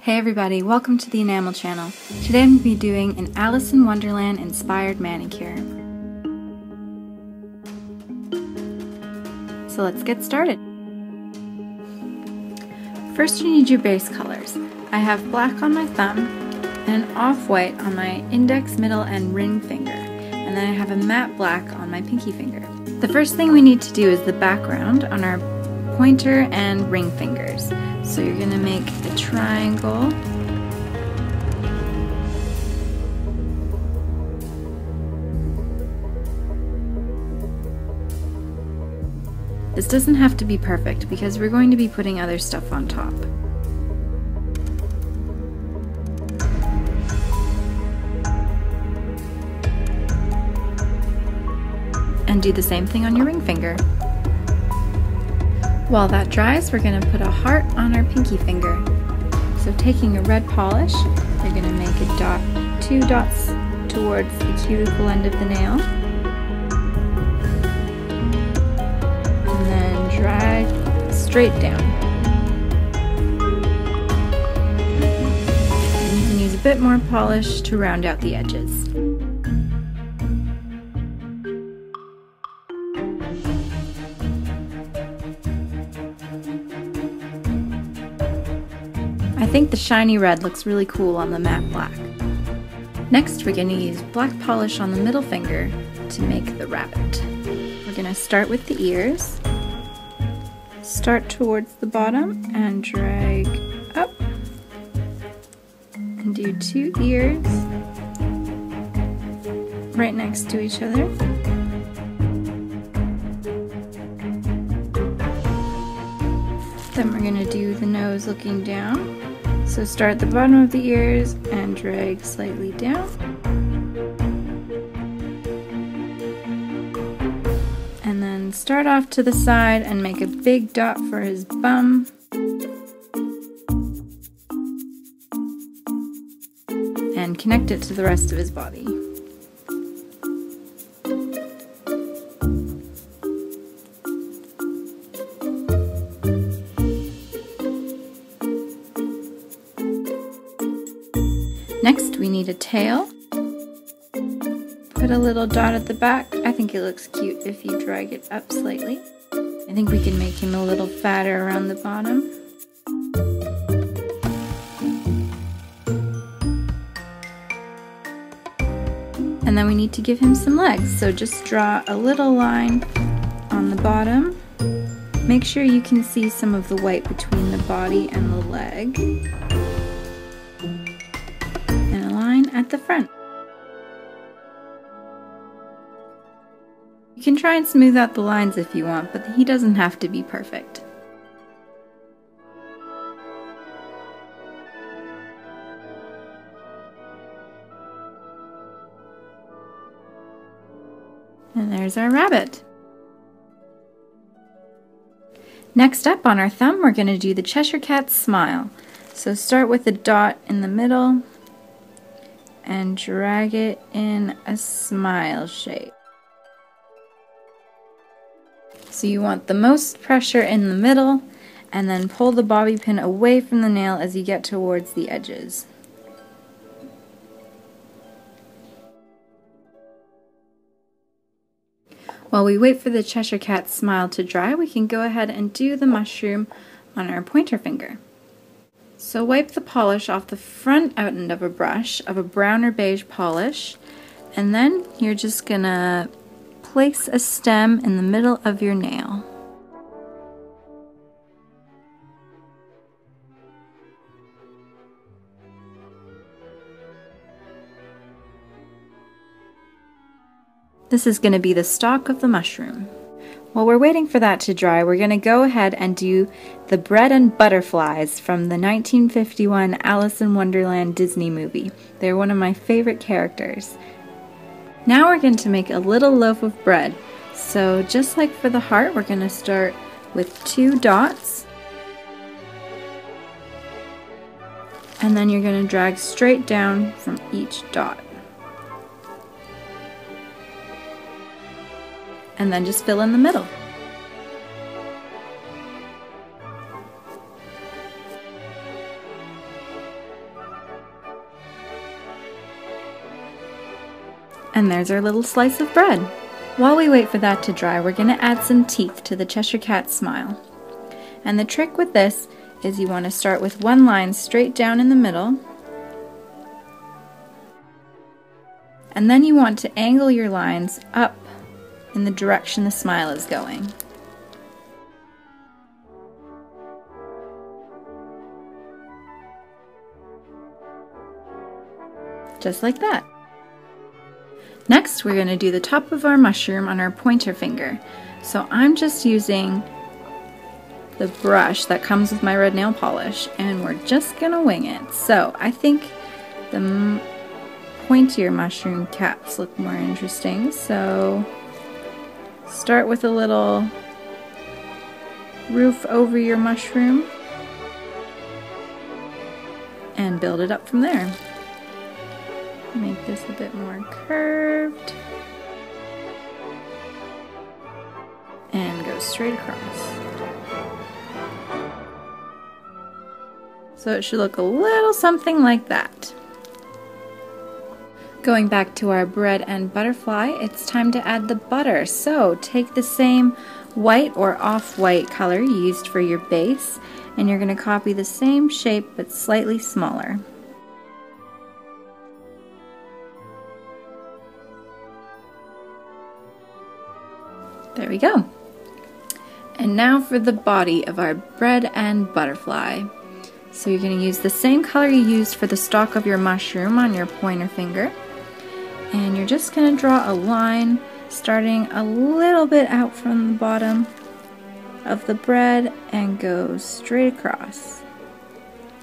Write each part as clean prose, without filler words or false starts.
Hey everybody, welcome to the Enamel channel. Today I'm going to be doing an Alice in Wonderland inspired manicure. So let's get started. First you need your base colors. I have black on my thumb and an off-white on my index, middle, and ring finger. And then I have a matte black on my pinky finger. The first thing we need to do is the background on our pointer and ring fingers. So you're going to make a triangle. This doesn't have to be perfect because we're going to be putting other stuff on top. And do the same thing on your ring finger. While that dries, we're going to put a heart on our pinky finger. So taking a red polish, we're going to make a dot, 2 dots towards the cuticle end of the nail. And then drag straight down. And you can use a bit more polish to round out the edges. I think the shiny red looks really cool on the matte black. Next we're going to use black polish on the middle finger to make the rabbit. We're going to start with the ears, start towards the bottom and drag up, and do 2 ears right next to each other. Then we're going to do the nose looking down. So start at the bottom of the ears and drag slightly down. And then start off to the side and make a big dot for his bum. And connect it to the rest of his body. Next we need a tail. Put a little dot at the back. I think it looks cute if you drag it up slightly. I think we can make him a little fatter around the bottom. And then we need to give him some legs, so just draw a little line on the bottom. Make sure you can see some of the white between the body and the leg. At the front. You can try and smooth out the lines if you want, but he doesn't have to be perfect. And there's our rabbit. Next up on our thumb, we're going to do the Cheshire Cat's smile. So start with a dot in the middle and drag it in a smile shape. So you want the most pressure in the middle, and then pull the bobby pin away from the nail as you get towards the edges. While we wait for the Cheshire Cat's smile to dry, we can go ahead and do the mushroom on our pointer finger. So wipe the polish off the front end of a brush of a brown or beige polish, and then you're just gonna place a stem in the middle of your nail. This is going to be the stalk of the mushroom. While we're waiting for that to dry, we're going to go ahead and do the bread and butterflies from the 1951 Alice in Wonderland Disney movie. They're one of my favorite characters. Now we're going to make a little loaf of bread. So just like for the heart, we're going to start with 2 dots. And then you're going to drag straight down from each dot. And then just fill in the middle. And there's our little slice of bread. While we wait for that to dry, we're going to add some teeth to the Cheshire Cat smile. And the trick with this is you want to start with one line straight down in the middle, and then you want to angle your lines up in the direction the smile is going. Just like that. Next, we're going to do the top of our mushroom on our pointer finger. So I'm just using the brush that comes with my red nail polish, and we're just going to wing it. So I think the pointier mushroom caps look more interesting. So start with a little roof over your mushroom and build it up from there. Make this a bit more curved and go straight across. So it should look a little something like that. Going back to our bread and butterfly, it's time to add the butter. So take the same white or off-white color you used for your base, and you're going to copy the same shape but slightly smaller. There we go. And now for the body of our bread and butterfly. So you're going to use the same color you used for the stalk of your mushroom on your pointer finger. And you're just going to draw a line starting a little bit out from the bottom of the bread and go straight across.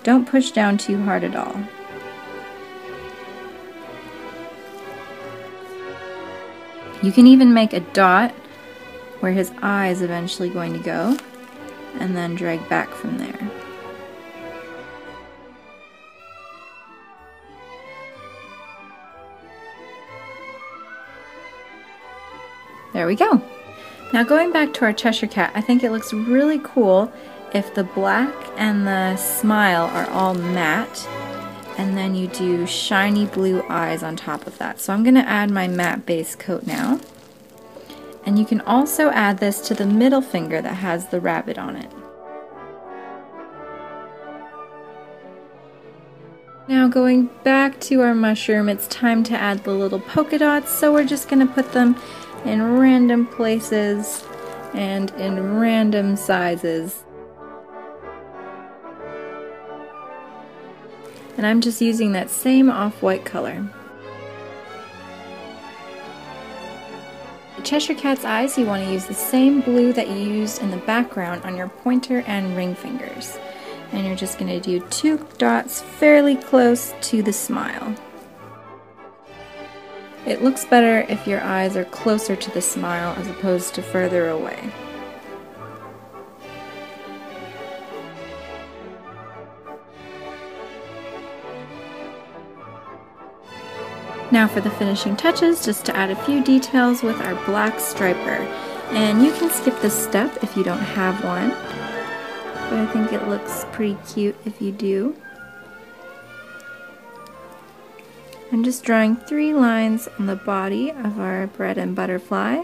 Don't push down too hard at all. You can even make a dot where his eye is eventually going to go, and then drag back from there. There we go. Now going back to our Cheshire Cat, I think it looks really cool if the black and the smile are all matte, and then you do shiny blue eyes on top of that. So I'm going to add my matte base coat now. And you can also add this to the middle finger that has the rabbit on it. Now going back to our mushroom, it's time to add the little polka dots, so we're just going to put them in random places and in random sizes. And I'm just using that same off-white color. The Cheshire Cat's eyes, you want to use the same blue that you used in the background on your pointer and ring fingers. And you're just going to do 2 dots fairly close to the smile. It looks better if your eyes are closer to the smile as opposed to further away. Now for the finishing touches, just to add a few details with our black striper. And you can skip this step if you don't have one, but I think it looks pretty cute if you do. I'm just drawing 3 lines on the body of our bread and butterfly.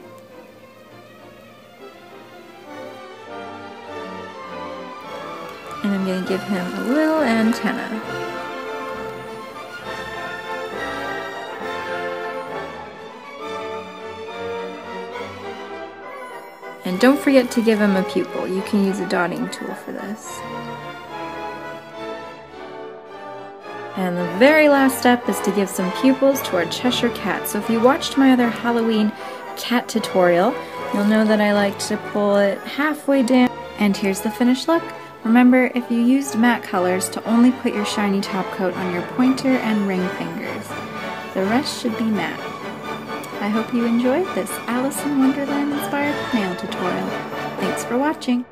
And I'm going to give him a little antenna. And don't forget to give him a pupil. You can use a dotting tool for this. And the very last step is to give some pupils to our Cheshire Cat. So if you watched my other Halloween cat tutorial, you'll know that I like to pull it halfway down. And here's the finished look. Remember, if you used matte colors, to only put your shiny top coat on your pointer and ring fingers. The rest should be matte. I hope you enjoyed this Alice in Wonderland inspired nail tutorial. Thanks for watching!